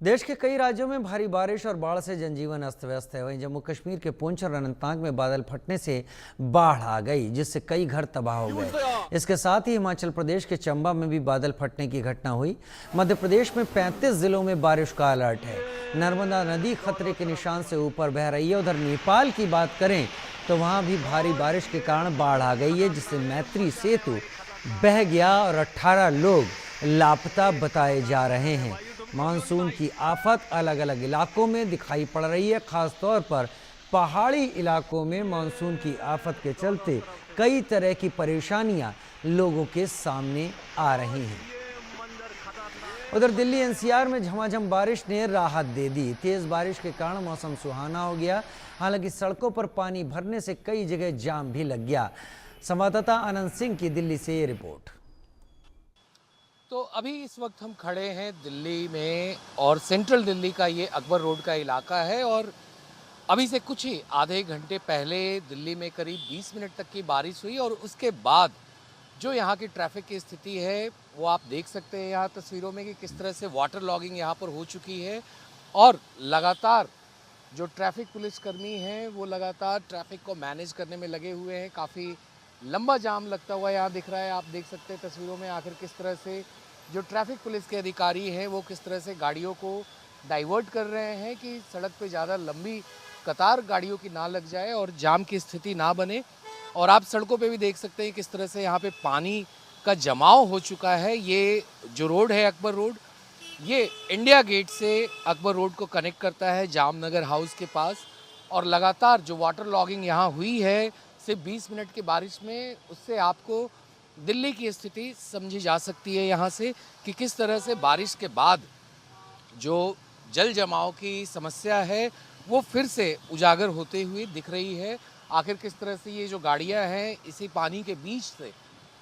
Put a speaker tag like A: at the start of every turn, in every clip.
A: देश के कई राज्यों में भारी बारिश और बाढ़ से जनजीवन अस्त व्यस्त है। वहीं जम्मू कश्मीर के पुंछ और अनंतनाग में बादल फटने से बाढ़ आ गई, जिससे कई घर तबाह हो गए। इसके साथ ही हिमाचल प्रदेश के चंबा में भी बादल फटने की घटना हुई। मध्य प्रदेश में 35 जिलों में बारिश का अलर्ट है। नर्मदा नदी खतरे के निशान से ऊपर बह रही है। उधर नेपाल की बात करें तो वहां भी भारी बारिश के कारण बाढ़ आ गई है, जिससे मैत्री सेतु बह गया और 18 लोग लापता बताए जा रहे हैं। मानसून की आफत अलग अलग इलाकों में दिखाई पड़ रही है। खास तौर पर पहाड़ी इलाकों में मानसून की आफत के चलते कई तरह की परेशानियां लोगों के सामने आ रही हैं। उधर दिल्ली एनसीआर में झमाझम बारिश ने राहत दे दी। तेज बारिश के कारण मौसम सुहाना हो गया। हालांकि सड़कों पर पानी भरने से कई जगह जाम भी लग गया। संवाददाता आनंद सिंह की दिल्ली से ये रिपोर्ट।
B: तो अभी इस वक्त हम खड़े हैं दिल्ली में और सेंट्रल दिल्ली का ये अकबर रोड का इलाका है। और अभी से कुछ ही आधे घंटे पहले दिल्ली में करीब 20 मिनट तक की बारिश हुई और उसके बाद जो यहाँ की ट्रैफिक की स्थिति है वो आप देख सकते हैं यहाँ तस्वीरों में कि किस तरह से वाटर लॉगिंग यहाँ पर हो चुकी है। और लगातार जो ट्रैफिक पुलिसकर्मी हैं वो लगातार ट्रैफिक को मैनेज करने में लगे हुए हैं। काफ़ी लंबा जाम लगता हुआ यहाँ दिख रहा है। आप देख सकते हैं तस्वीरों में आखिर किस तरह से जो ट्रैफिक पुलिस के अधिकारी हैं वो किस तरह से गाड़ियों को डाइवर्ट कर रहे हैं कि सड़क पे ज़्यादा लंबी कतार गाड़ियों की ना लग जाए और जाम की स्थिति ना बने। और आप सड़कों पे भी देख सकते हैं किस तरह से यहाँ पे पानी का जमाव हो चुका है। ये जो रोड है अकबर रोड, ये इंडिया गेट से अकबर रोड को कनेक्ट करता है जामनगर हाउस के पास। और लगातार जो वाटर लॉगिंग यहाँ हुई है सिर्फ 20 मिनट की बारिश में, उससे आपको दिल्ली की स्थिति समझी जा सकती है यहाँ से कि किस तरह से बारिश के बाद जो जल जमाव की समस्या है वो फिर से उजागर होते हुए दिख रही है। आखिर किस तरह से ये जो गाड़ियाँ हैं इसी पानी के बीच से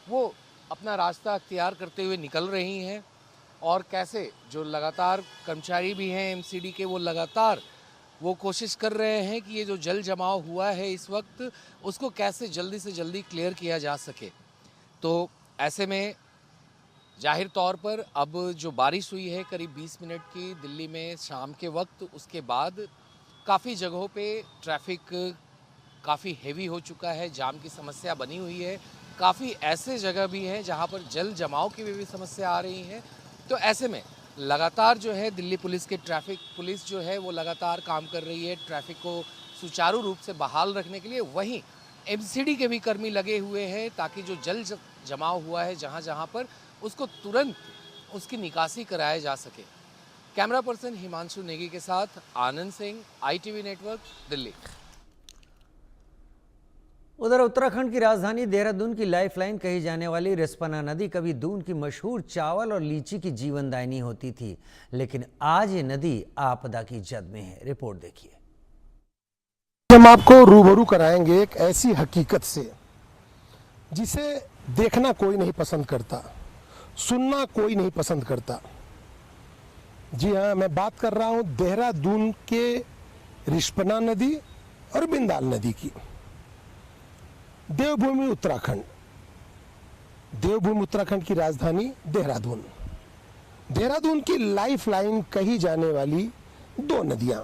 B: वो अपना रास्ता अख्तियार करते हुए निकल रही हैं। और कैसे जो लगातार कर्मचारी भी हैं एमसीडी के, वो लगातार वो कोशिश कर रहे हैं कि ये जो जल जमाव हुआ है इस वक्त उसको कैसे जल्दी से जल्दी क्लियर किया जा सके। तो ऐसे में जाहिर तौर पर अब जो बारिश हुई है करीब 20 मिनट की दिल्ली में शाम के वक्त, उसके बाद काफ़ी जगहों पे ट्रैफिक काफ़ी हेवी हो चुका है। जाम की समस्या बनी हुई है। काफ़ी ऐसे जगह भी हैं जहाँ पर जल जमाव की भी समस्या आ रही है। तो ऐसे में लगातार जो है दिल्ली पुलिस के ट्रैफिक पुलिस जो है वो लगातार काम कर रही है ट्रैफिक को सुचारू रूप से बहाल रखने के लिए। वहीं एमसीडी के भी कर्मी लगे हुए हैं ताकि जो जल जमाव हुआ है जहाँ जहाँ पर उसको तुरंत उसकी निकासी कराया जा सके। कैमरा पर्सन हिमांशु नेगी के साथ आनंद सिंह, ITV नेटवर्क, दिल्ली।
A: उधर उत्तराखंड की राजधानी देहरादून की लाइफलाइन कही जाने वाली रिस्पना नदी कभी दून की मशहूर चावल और लीची की जीवनदायिनी होती थी, लेकिन आज ये नदी आपदा की जद में है। रिपोर्ट देखिए।
C: हम आपको रूबरू कराएंगे एक ऐसी हकीकत से जिसे देखना कोई नहीं पसंद करता, सुनना कोई नहीं पसंद करता। जी हाँ, मैं बात कर रहा हूं देहरादून के रिस्पना नदी और बिंदाल नदी की। देवभूमि उत्तराखंड, देवभूमि उत्तराखंड की राजधानी देहरादून। देहरादून की लाइफलाइन कही जाने वाली दो नदियां,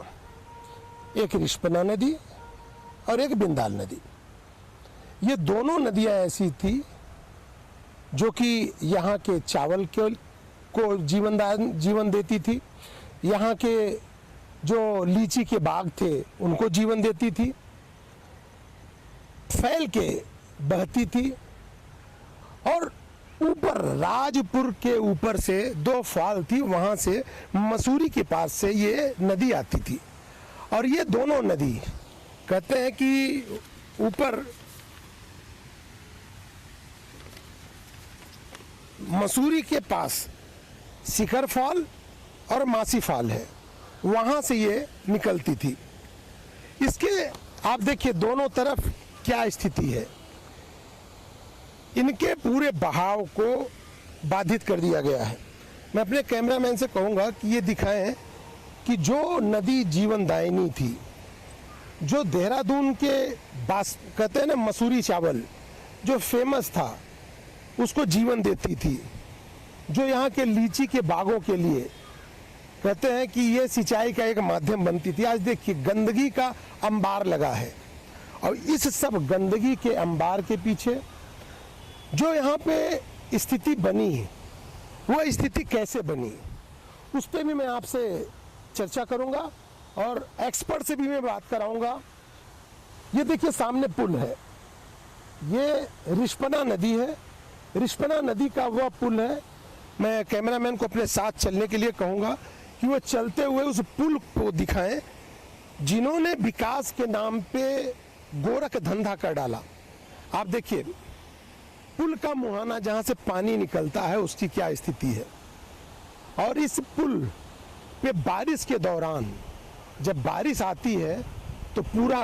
C: एक रिस्पना नदी और एक बिंदाल नदी। ये दोनों नदियां ऐसी थी जो कि यहाँ के चावल को जीवन देती थी, यहाँ के जो लीची के बाग थे उनको जीवन देती थी, फैल के बहती थी। और ऊपर राजपुर के ऊपर से दो फाल थी, वहां से मसूरी के पास से ये नदी आती थी। और ये दोनों नदी कहते हैं कि ऊपर मसूरी के पास शिखर फॉल और मासी फॉल है, वहां से ये निकलती थी। इसके आप देखिए दोनों तरफ क्या स्थिति है। इनके पूरे बहाव को बाधित कर दिया गया है। मैं अपने कैमरामैन से कहूंगा कि ये दिखाएं कि जो नदी जीवनदायिनी थी, जो देहरादून के कहते हैं ना मसूरी चावल जो फेमस था उसको जीवन देती थी, जो यहाँ के लीची के बागों के लिए कहते हैं कि ये सिंचाई का एक माध्यम बनती थी। आज देखिए गंदगी का अंबार लगा है, और इस सब गंदगी के अंबार के पीछे जो यहाँ पे स्थिति बनी है, वो स्थिति कैसे बनी, उस पर भी मैं आपसे चर्चा करूँगा और एक्सपर्ट से भी मैं बात कराऊँगा। ये देखिए सामने पुल है, ये रिस्पना नदी है। रिस्पना नदी का वह पुल है। मैं कैमरामैन को अपने साथ चलने के लिए कहूँगा कि वो चलते हुए उस पुल को दिखाएं जिन्होंने विकास के नाम पे गोरख धंधा कर डाला। आप देखिए पुल का मुहाना जहाँ से पानी निकलता है उसकी क्या स्थिति है, और इस पुल पे बारिश के दौरान जब बारिश आती है तो पूरा